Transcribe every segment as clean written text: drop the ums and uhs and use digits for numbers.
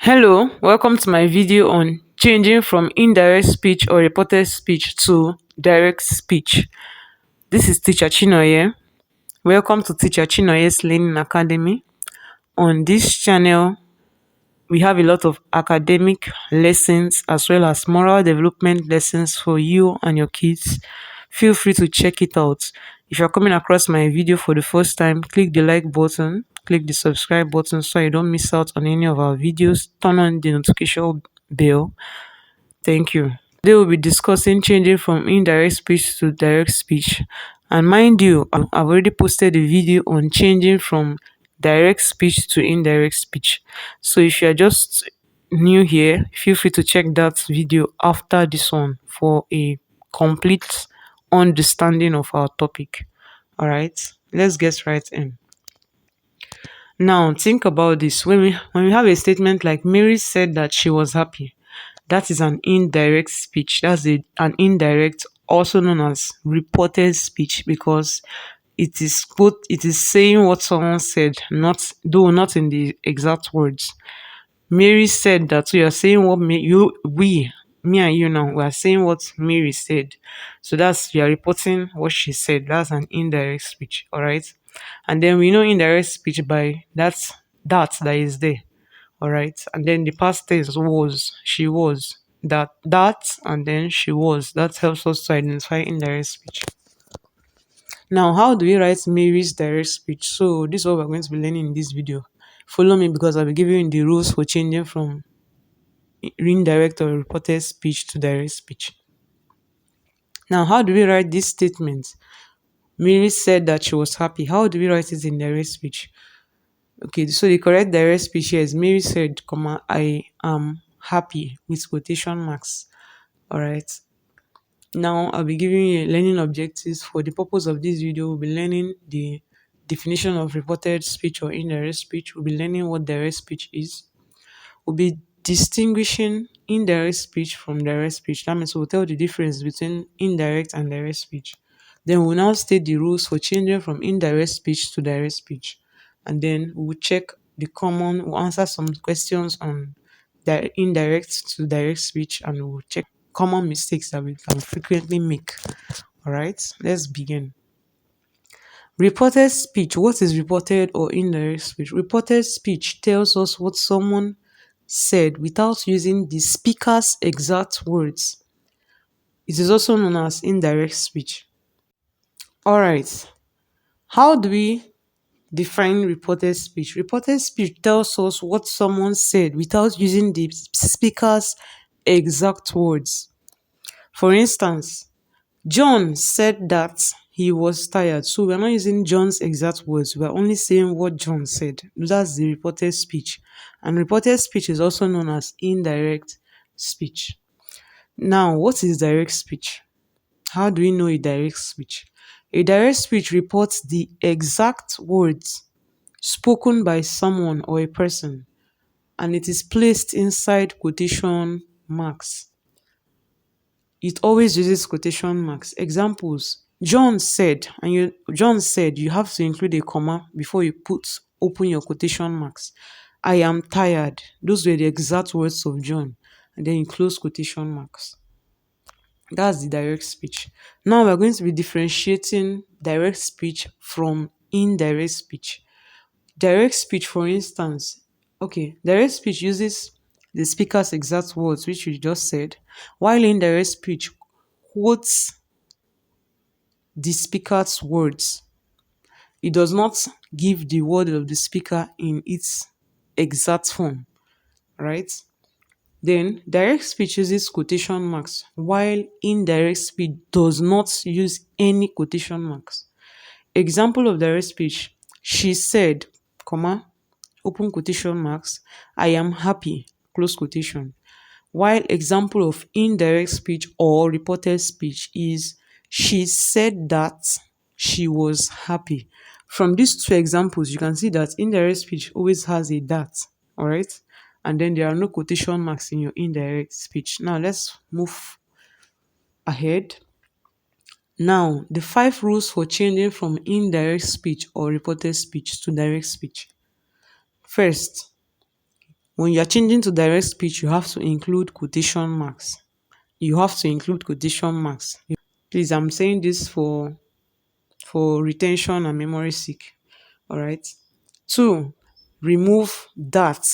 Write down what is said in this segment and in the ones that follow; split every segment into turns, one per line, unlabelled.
Hello, welcome to my video on changing from indirect speech or reported speech to direct speech. This is Teacher Chinoye. Welcome to Teacher Chinoye's Learning Academy. On this channel, we have a lot of academic lessons as well as moral development lessons for you and your kids. Feel free to check it out. If you're coming across my video for the first time, click the like button, click the subscribe button so you don't miss out on any of our videos. Turn on the notification bell. Thank you. They will be discussing changing from indirect speech to direct speech. And mind you, I've already posted a video on changing from direct speech to indirect speech. So if you're just new here, feel free to check that video after this one for a complete understanding of our topic. All right, let's get right in. Now, think about this. When we have a statement like Mary said that she was happy, that is an indirect speech. That's an indirect, also known as reported speech, because it is saying what someone said, not in the exact words. Mary said that. So you're saying what me and you now, we are saying what Mary said. So that's, you are reporting what she said. That's an indirect speech. All right. And then we know indirect speech by that is there. All right. And then the past tense was, she was, that, and then she was. That helps us to identify indirect speech. Now, how do we write Mary's direct speech? So this is what we're going to be learning in this video. Follow me because I'll be giving you the rules for changing from indirect or reported speech to direct speech. Now, how do we write this statement? Mary said that she was happy. How do we write it in direct speech? Okay, so the correct direct speech here is Mary said, I am happy with quotation marks. All right. Now I'll be giving you learning objectives. For the purpose of this video, we'll be learning the definition of reported speech or indirect speech. We'll be learning what direct speech is. We'll be distinguishing indirect speech from direct speech. That means we'll tell the difference between indirect and direct speech. Then we'll now state the rules for changing from indirect speech to direct speech. And then we'll check we'll answer some questions on the indirect to direct speech, and we'll check common mistakes that we can frequently make. All right, let's begin. Reported speech. What is reported or indirect speech? Reported speech tells us what someone said without using the speaker's exact words. It is also known as indirect speech. All right. How do we define reported speech? Reported speech tells us what someone said without using the speaker's exact words. For instance, John said that he was tired. So we're not using John's exact words. We're only saying what John said. That's the reported speech. And reported speech is also known as indirect speech. Now, what is direct speech? How do we know a direct speech? A direct speech reports the exact words spoken by someone or a person, and it is placed inside quotation marks. It always uses quotation marks. Examples: John said you have to include a comma before you open your quotation marks. I am tired. Those were the exact words of John. And then you close quotation marks. That's the direct speech. Now we're going to be differentiating direct speech from indirect speech. Direct speech, for instance, direct speech uses the speaker's exact words, which we just said, while indirect speech quotes the speaker's words. It does not give the word of the speaker in its exact form, right? Then direct speech uses quotation marks, while indirect speech does not use any quotation marks. Example of direct speech: she said, comma, open quotation marks, I am happy, close quotation. While example of indirect speech or reported speech is she said that she was happy. From these two examples, you can see that indirect speech always has a that, all right? And then there are no quotation marks in your indirect speech. Now let's move ahead. Now, the 5 rules for changing from indirect speech or reported speech to direct speech. First, When you are changing to direct speech, you have to include quotation marks. You have to include quotation marks. Please, I'm saying this for retention and memory sake. All right. Two, remove that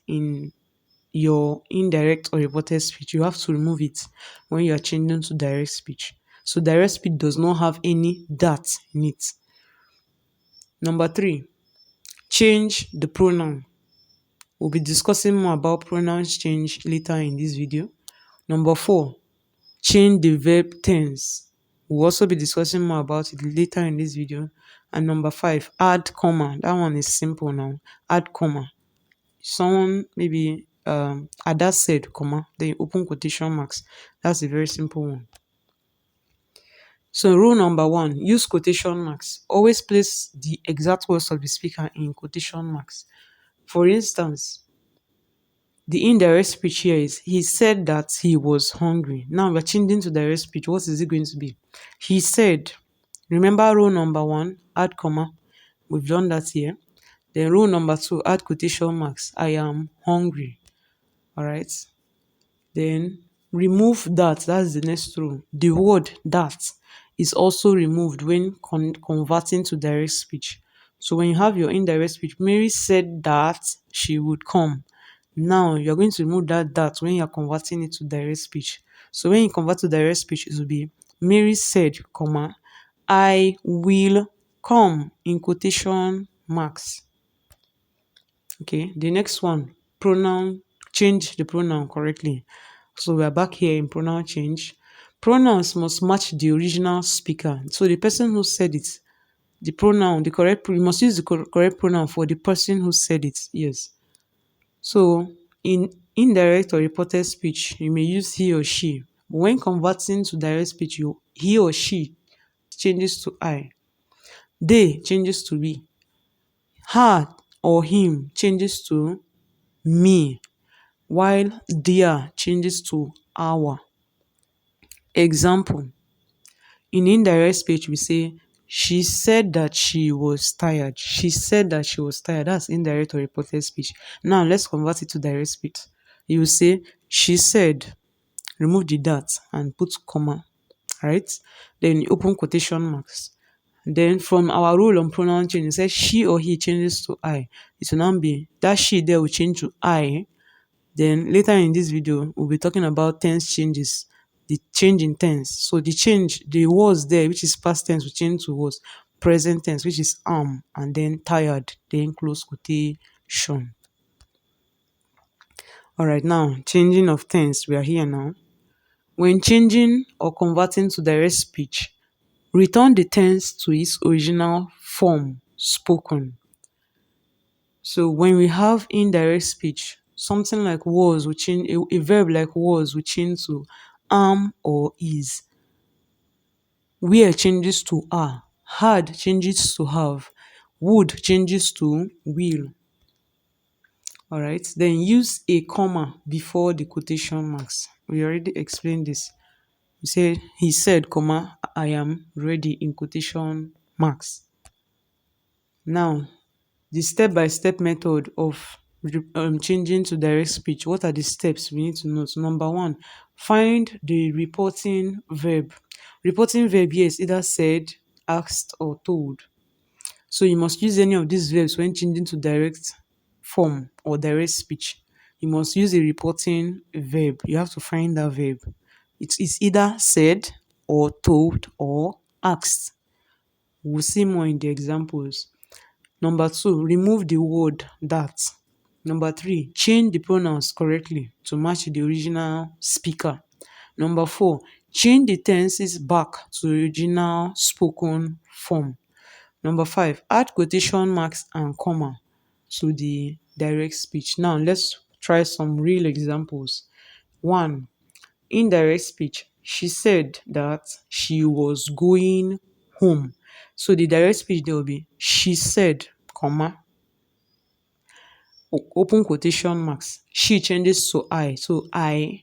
in your indirect or reported speech. You have to remove it when you are changing to direct speech. So direct speech does not have any that in it. Number three, change the pronoun. We'll be discussing more about pronouns change later in this video. Number four, change the verb tense. We'll also be discussing more about it later in this video. And number five, add comma. That one is simple now. Add comma. Someone maybe Ada said, comma, then you open quotation marks. That's a very simple one. So rule number one, use quotation marks. Always place the exact words of the speaker in quotation marks. For instance, the indirect speech here is he said that he was hungry. Now we're changing to direct speech. What is it going to be? He said, remember rule number one, add comma. We've done that here. Then rule number two, add quotation marks. I am hungry. All right. Then remove that. That's the next rule. The word that is also removed when converting to direct speech. So when you have your indirect speech, Mary said that she would come. Now you're going to remove that when you're converting it to direct speech. So when you convert to direct speech, it will be Mary said, comma, I will come in quotation marks. Okay, the next one, pronoun, change the pronoun correctly. So we are back here in pronoun change. Pronouns must match the original speaker. So the person who said it, the pronoun, the correct, you must use the correct pronoun for the person who said it. Yes. So in indirect or reported speech, you may use he or she. But when converting to direct speech, he or she changes to I. They changes to we. Her or him changes to me, while their changes to our. Example, in indirect speech, we say, she said that she was tired. She said that she was tired. That's indirect or reported speech. Now, let's convert it to direct speech. You will say, she said, remove the that and put comma, right? Then you open quotation marks. Then from our rule on pronoun change, it says she or he changes to I. It will now be, that she there will change to I. Then later in this video, we'll be talking about tense changes, the change in tense. So the words there, which is past tense, will change to was present tense, which is am, and then tired, then close quotation. All right, now changing of tense, we are here now. When changing or converting to direct speech, return the tense to its original form, spoken. So when we have indirect speech, something like was will change, a verb like was will change to am or is. Where changes to are. Had changes to have. Would changes to will. Alright, then use a comma before the quotation marks. We already explained this. We said, he said, comma, I am ready in quotation marks. Now, the step-by-step method of changing to direct speech. What are the steps we need to know? So number one, find the reporting verb. Reporting verb here is either said, asked, or told. So you must use any of these verbs when changing to direct form or direct speech. You must use a reporting verb. You have to find that verb. It is either said or told or asked. We'll see more in the examples. Number two, remove the word that. Number three, change the pronouns correctly to match the original speaker. Number four, change the tenses back to the original spoken form. Number five, add quotation marks and comma to the direct speech. Now let's try some real examples. One, indirect speech. She said that she was going home. So the direct speech there will be she said, comma, open quotation marks. She changes to I. So I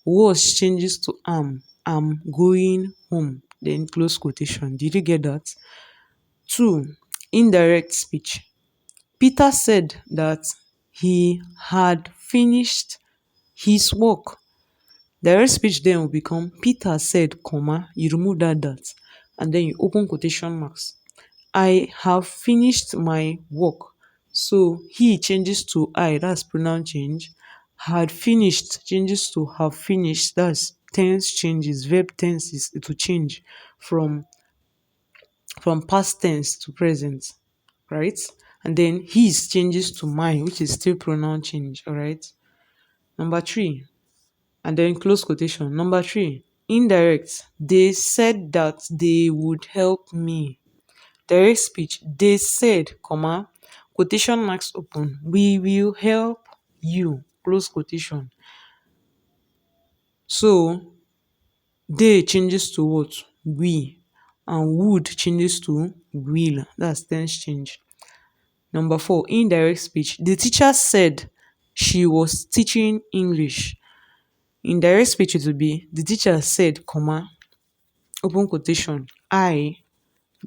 was changes to am going home. Then close quotation. Did you get that? Two, indirect speech. Peter said that he had finished his work. Direct speech then will become Peter said, comma, you remove that, and then you open quotation marks. I have finished my work. So he changes to I, that's pronoun change. Had finished changes to have finished, that's tense changes, verb tenses, it will change from past tense to present, right? And then his changes to mine, which is still pronoun change, all right? Number three, and then close quotation. Number three, indirect. They said that they would help me. Direct speech. They said, comma, quotation marks open. We will help you. Close quotation. So they changes to what? We. And would changes to will. That's tense change. Number four, indirect speech. The teacher said she was teaching English. Indirect speech it will be the teacher said, comma, open quotation, I,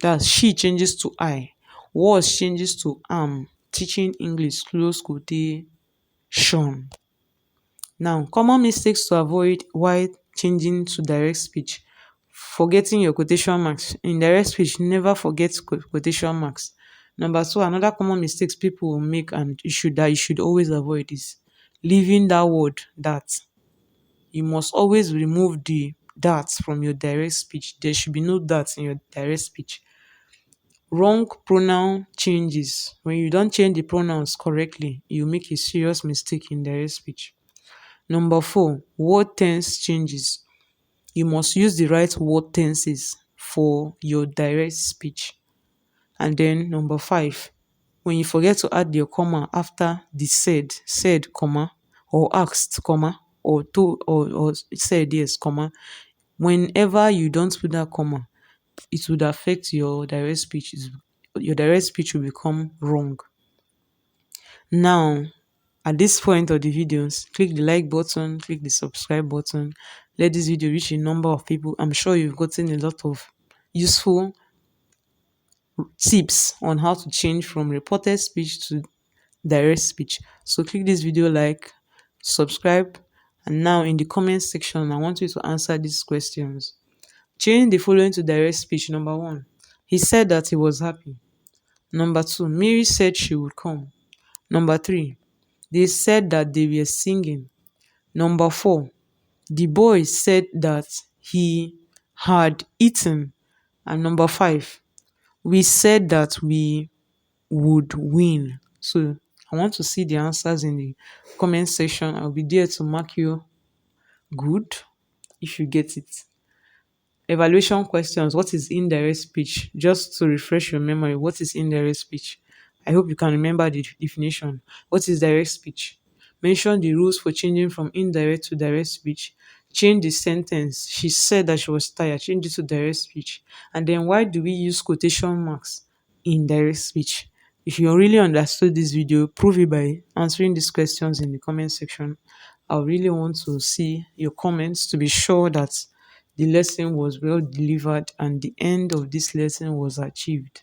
that's she changes to I, was changes to am, teaching English, close quotation. Now, common mistakes to avoid while changing to direct speech. Forgetting your quotation marks. In direct speech, never forget quotation marks. Number two, another common mistakes people will make and you should always avoid is leaving that word that. You must always remove the that from your direct speech. There should be no that in your direct speech. Wrong pronoun changes. When you don't change the pronouns correctly, you make a serious mistake in direct speech. Number four, word tense changes. You must use the right word tenses for your direct speech. And then number five, when you forget to add your comma after the said, comma, or asked, comma, or to or said yes, comma, whenever you don't put that comma, it would affect your direct speech. Your direct speech will become wrong. Now, at this point of the videos, click the like button, click the subscribe button. Let this video reach a number of people. I'm sure you've gotten a lot of useful tips on how to change from reported speech to direct speech. So click this video like, subscribe, and now in the comment section, I want you to answer these questions. Change the following to direct speech. Number one, he said that he was happy. Number two, Mary said she would come. Number three, they said that they were singing. Number four, the boy said that he had eaten. And number five, we said that we would win. So I want to see the answers in the comment section. I'll be there to mark you good if you get it. Evaluation questions. What is indirect speech? Just to refresh your memory, what is indirect speech? I hope you can remember the definition. What is direct speech? Mention the rules for changing from indirect to direct speech. Change the sentence. She said that she was tired. Change it to direct speech. And then why do we use quotation marks in direct speech? If you really understood this video, prove it by answering these questions in the comment section. I really want to see your comments to be sure that the lesson was well delivered and the end of this lesson was achieved.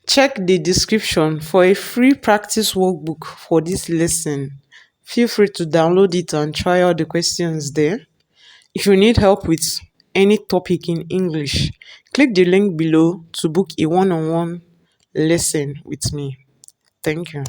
Check the description for a free practice workbook for this lesson. Feel free to download it and try out the questions there. If you need help with any topic in English, click the link below to book a one-on-one lesson with me. Thank you.